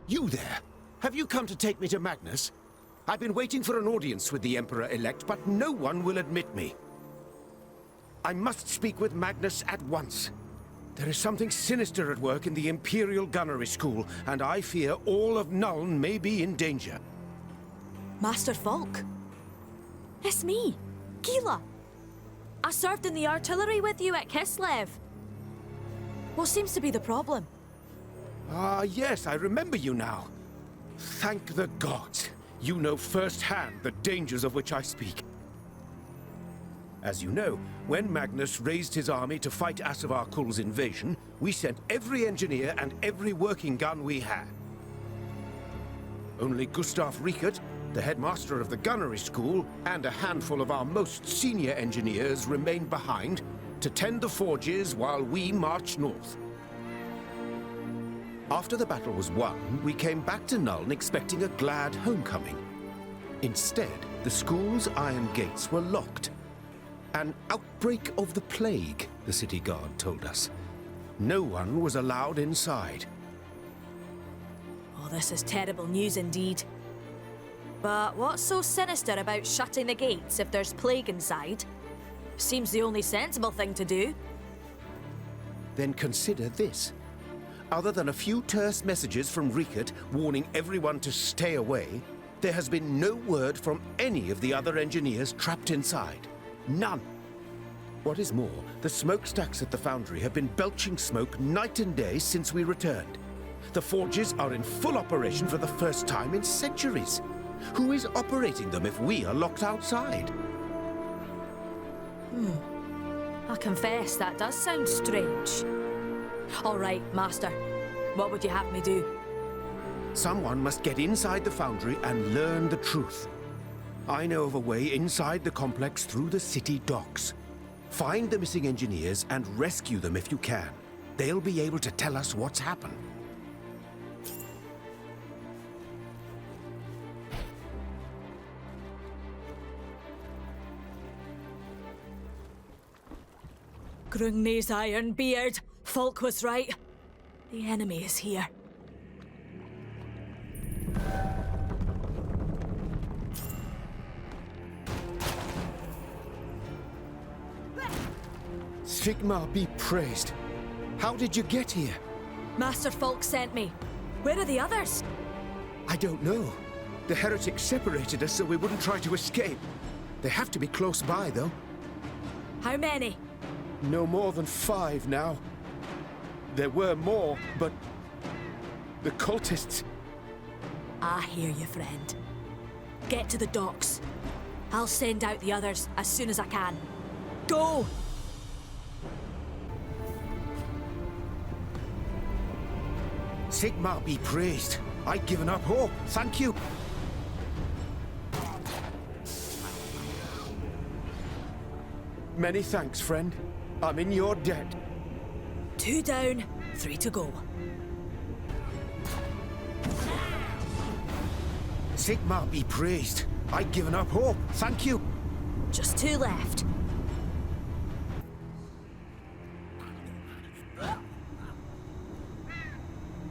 You there! Have you come to take me to Magnus? I've been waiting for an audience with the Emperor-elect, but no one will admit me. I must speak with Magnus at once. There is something sinister at work in the Imperial Gunnery School, and I fear all of Nuln may be in danger. Master Falk? It's me, Keela. I served in the artillery with you at Kislev. What seems to be the problem? Ah, yes, I remember you now. Thank the gods. You know firsthand the dangers of which I speak. As you know, when Magnus raised his army to fight Asavar Kul's invasion, we sent every engineer and every working gun we had. Only Gustav Riekert, the headmaster of the gunnery school, and a handful of our most senior engineers remained behind to tend the forges while we marched north. After the battle was won, we came back to Nuln expecting a glad homecoming. Instead, the school's iron gates were locked. An outbreak of the plague, the city guard told us. No one was allowed inside. Oh, this is terrible news indeed. But what's so sinister about shutting the gates if there's plague inside? Seems the only sensible thing to do. Then consider this. Other than a few terse messages from Riekert warning everyone to stay away, there has been no word from any of the other engineers trapped inside. None. What is more, the smokestacks at the foundry have been belching smoke night and day since we returned. The forges are in full operation for the first time in centuries. Who is operating them if we are locked outside? I confess that does sound strange. All right, Master. What would you have me do? Someone must get inside the foundry and learn the truth. I know of a way inside the complex through the city docks. Find the missing engineers and rescue them if you can. They'll be able to tell us what's happened. Grungni's iron beard. Falk was right. The enemy is here. Sigmar be praised. How did you get here? Master Falk sent me. Where are the others? I don't know. The heretics separated us so we wouldn't try to escape. They have to be close by, though. How many? No more than 5 now. There were more, but the cultists... I hear you, friend. Get to the docks. I'll send out the others as soon as I can. Go! Sigmar be praised. I'd given up hope. Thank you. Many thanks, friend. I'm in your debt. 2 down, 3 to go. Sigmar be praised. I'd given up hope. Thank you. Just 2 left.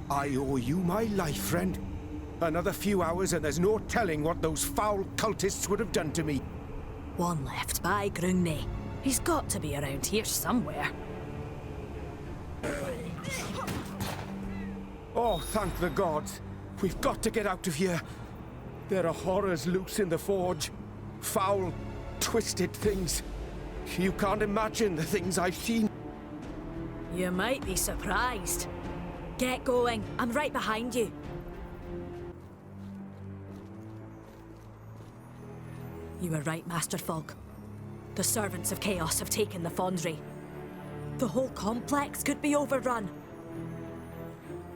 I owe you my life, friend. Another few hours and there's no telling what those foul cultists would have done to me. 1 left by Grungni. He's got to be around here somewhere. Oh, thank the gods. We've got to get out of here. There are horrors loose in the forge. Foul, twisted things. You can't imagine the things I've seen. You might be surprised. Get going. I'm right behind you. You were right, Master Falk. The servants of Chaos have taken the foundry. The whole complex could be overrun.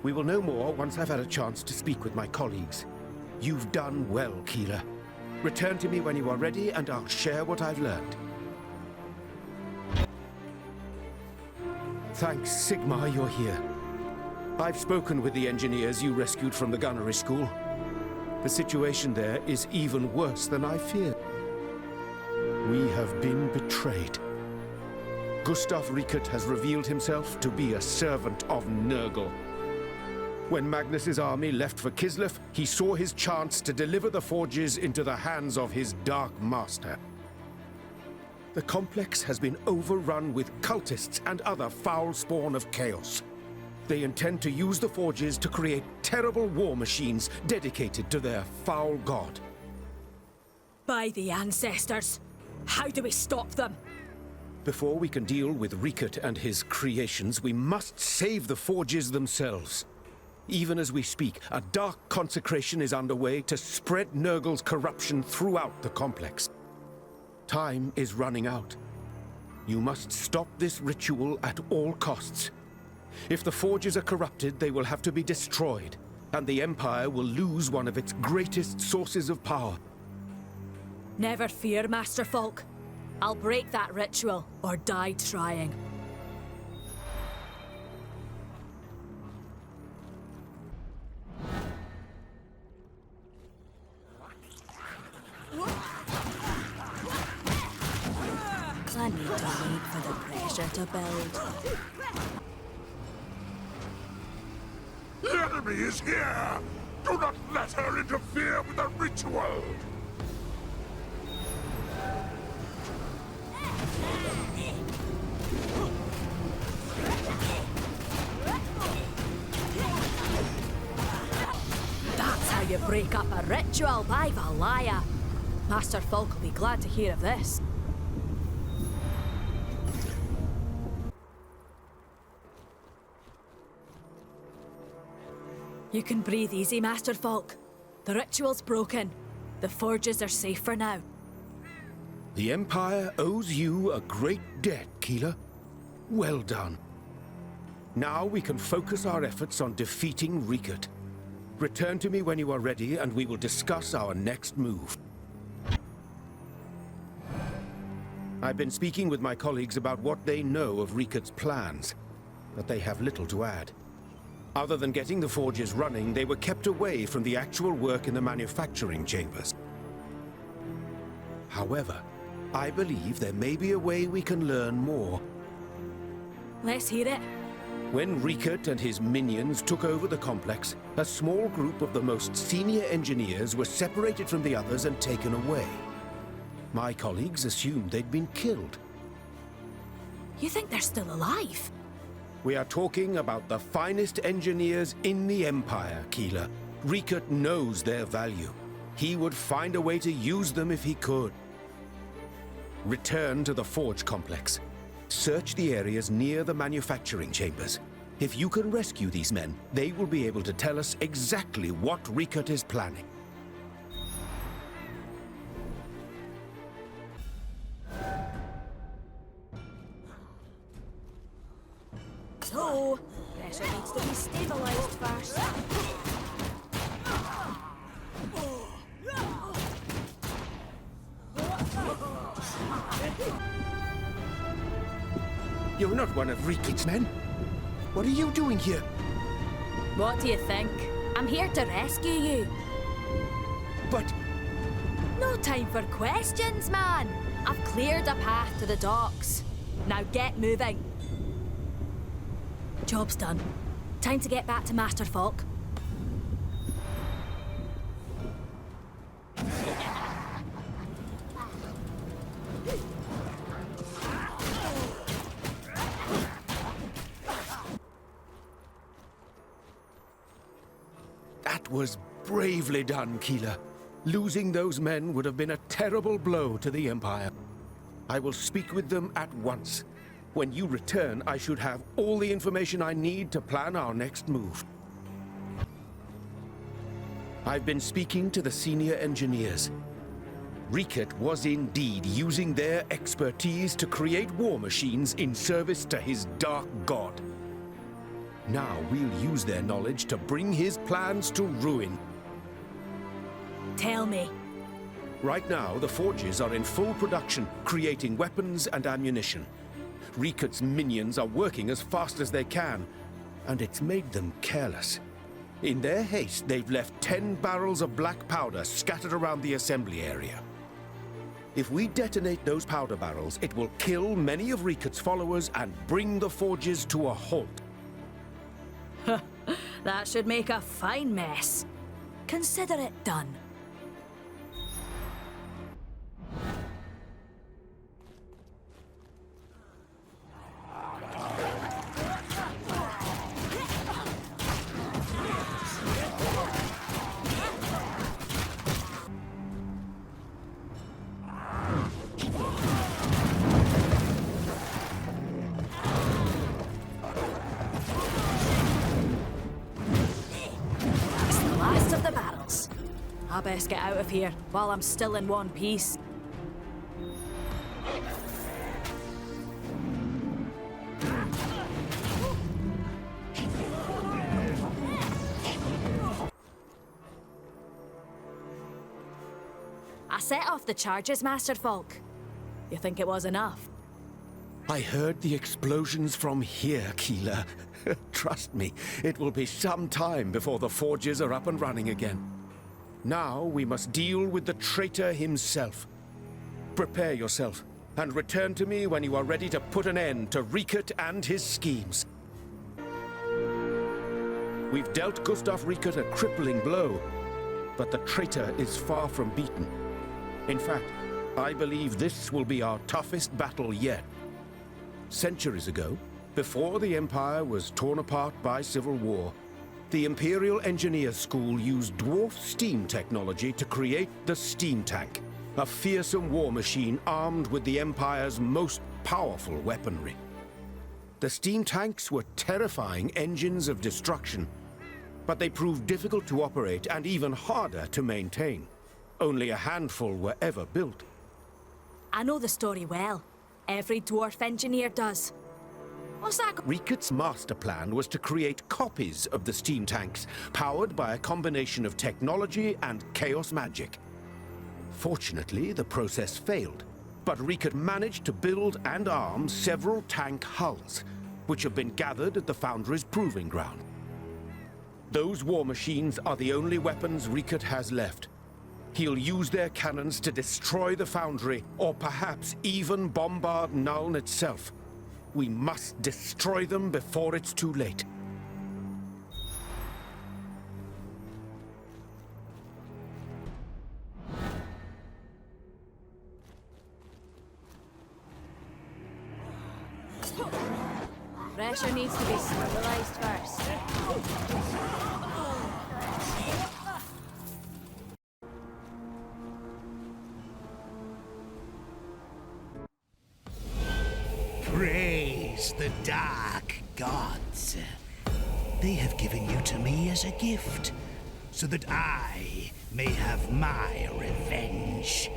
We will know more once I've had a chance to speak with my colleagues. You've done well, Keela. Return to me when you are ready and I'll share what I've learned. Thanks, Sigmar, you're here. I've spoken with the engineers you rescued from the gunnery school. The situation there is even worse than I feared. We have been betrayed. Gustav Riekert has revealed himself to be a servant of Nurgle. When Magnus's army left for Kislev, he saw his chance to deliver the Forges into the hands of his Dark Master. The complex has been overrun with cultists and other foul spawn of chaos. They intend to use the Forges to create terrible war machines dedicated to their foul god. By the ancestors! How do we stop them? Before we can deal with Rikert and his creations, we must save the Forges themselves. Even as we speak, a dark consecration is underway to spread Nurgle's corruption throughout the complex. Time is running out. You must stop this ritual at all costs. If the Forges are corrupted, they will have to be destroyed, and the Empire will lose one of its greatest sources of power. Never fear, Master Falk. I'll break that ritual, or die trying. I need to wait for the pressure to build. The enemy is here! Do not let her interfere with the ritual! That's how you break up a ritual, by Valaya. Master Falk will be glad to hear of this. You can breathe easy, Master Falk. The ritual's broken. The Forges are safe for now. The Empire owes you a great debt, Keeler. Well done. Now we can focus our efforts on defeating Rikert. Return to me when you are ready, and we will discuss our next move. I've been speaking with my colleagues about what they know of Rikert's plans, but they have little to add. Other than getting the Forges running, they were kept away from the actual work in the manufacturing chambers. However, I believe there may be a way we can learn more. Let's hear it. When Rikert and his minions took over the complex, a small group of the most senior engineers were separated from the others and taken away. My colleagues assumed they'd been killed. You think they're still alive? We are talking about the finest engineers in the Empire, Keeler. Rikert knows their value. He would find a way to use them if he could. Return to the Forge complex. Search the areas near the manufacturing chambers. If you can rescue these men, they will be able to tell us exactly what Rikert is planning. So, pressure needs to be stabilized first. You're not one of Rikert's men. What are you doing here? What do you think? I'm here to rescue you. But... No time for questions, man. I've cleared a path to the docks. Now get moving. Job's done. Time to get back to Master Falk. That was bravely done, Keeler. Losing those men would have been a terrible blow to the Empire. I will speak with them at once. When you return, I should have all the information I need to plan our next move. I've been speaking to the senior engineers. Rikert was indeed using their expertise to create war machines in service to his dark god. Now we'll use their knowledge to bring his plans to ruin. Tell me. Right now, the Forges are in full production, creating weapons and ammunition. Rikert's minions are working as fast as they can, and it's made them careless. In their haste, they've left 10 barrels of black powder scattered around the assembly area. If we detonate those powder barrels, it will kill many of Rikert's followers and bring the Forges to a halt. That should make a fine mess. Consider it done. I best get out of here while I'm still in one piece. I set off the charges, Master Falk. You think it was enough? I heard the explosions from here, Keeler. Trust me, it will be some time before the forges are up and running again. Now we must deal with the traitor himself. Prepare yourself, and return to me when you are ready to put an end to Riekert and his schemes. We've dealt Gustav Riekert a crippling blow, but the traitor is far from beaten. In fact, I believe this will be our toughest battle yet. Centuries ago, before the Empire was torn apart by civil war, the Imperial Engineer School used dwarf steam technology to create the steam tank, a fearsome war machine armed with the Empire's most powerful weaponry. The steam tanks were terrifying engines of destruction, but they proved difficult to operate and even harder to maintain. Only a handful were ever built. I know the story well. Every dwarf engineer does. What's that? Riekert's master plan was to create copies of the steam tanks, powered by a combination of technology and chaos magic. Fortunately, the process failed, but Riekert managed to build and arm several tank hulls, which have been gathered at the Foundry's proving ground. Those war machines are the only weapons Riekert has left. He'll use their cannons to destroy the Foundry, or perhaps even bombard Nuln itself. We must destroy them before it's too late. Pressure needs to be stabilized first. Praise the dark gods. They have given you to me as a gift, so that I may have my revenge.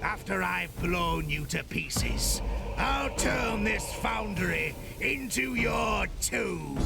After I've blown you to pieces, I'll turn this foundry into your tomb.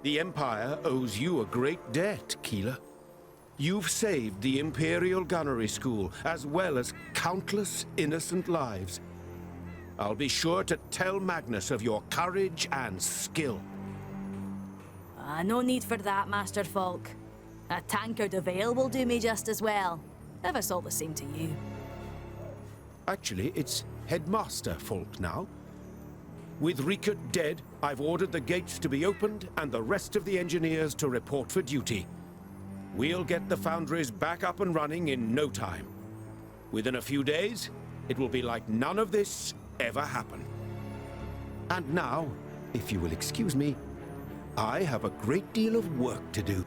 The Empire owes you a great debt, Keeler. You've saved the Imperial Gunnery School, as well as countless innocent lives. I'll be sure to tell Magnus of your courage and skill. No need for that, Master Falk. A tankard of ale will do me just as well, if it's all the same to you. Actually, it's Headmaster Falk now. With Riekert dead, I've ordered the gates to be opened and the rest of the engineers to report for duty. We'll get the foundries back up and running in no time. Within a few days, it will be like none of this ever happened. And now, if you will excuse me, I have a great deal of work to do.